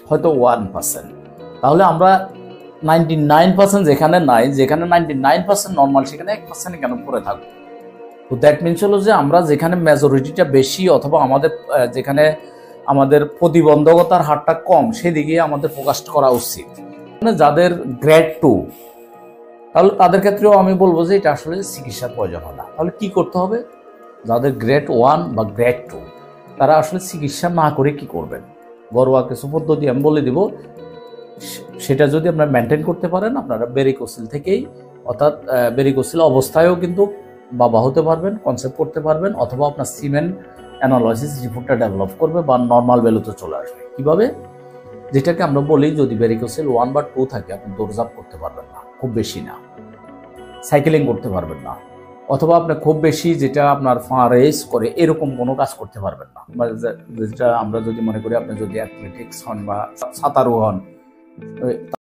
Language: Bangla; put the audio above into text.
হয়তো 1%। তাহলে আমরা 99% যেখানে নাই, যেখানে 99% নর্মাল, সেখানে 1% কেন পড়ে থাকবো? তো দ্যাট মিনস হলো যে আমরা যেখানে মেজরিটিটা বেশি অথবা আমাদের যেখানে আমাদের প্রতিবন্ধকতার হারটা কম, সেদিকে আমাদের ফোকাস করা উচিত। মানে যাদের গ্রেড 2, তাহলে তাদের ক্ষেত্রেও আমি বলবো যে এটা আসলে চিকিৎসার প্রয়োজন হয় না। তাহলে কি করতে হবে? যাদের গ্রেড 1 বা গ্রেড 2, তারা আসলে চিকিৎসা না করে কি করবেন? ঘরোয়া কিছু পদ্ধতি আমি বলে দিব, সেটা যদি আপনারা মেনটেন করতে পারেন, আপনারা ভেরিকোসিল থেকেই, অর্থাৎ ভেরিকোসিল অবস্থায়ও কিন্তু বাবা হতে পারবেন, কনসেপ্ট করতে পারবেন, অথবা আপনার সিমেন অ্যানালাইসিস রিপোর্টটা ডেভেলপ করবে বা নর্মাল ভ্যালুতে চলে আসবে। কিভাবে? যেটাকে আমরা বলি, যদি ভেরিকোসিল 1 বা 2 থাকে, আপনি দৌড়ঝাঁপ করতে পারবেন না, খুব বেশি না, সাইকেলিং করতে পারবেন না, অথবা আপনি খুব বেশি যেটা আপনার রেস করে এরকম কোনো কাজ করতে পারবেন না। যেটা আমরা যদি মনে করি, আপনি যদি অ্যাথলেটিক্স হন বা সাঁতারু হন,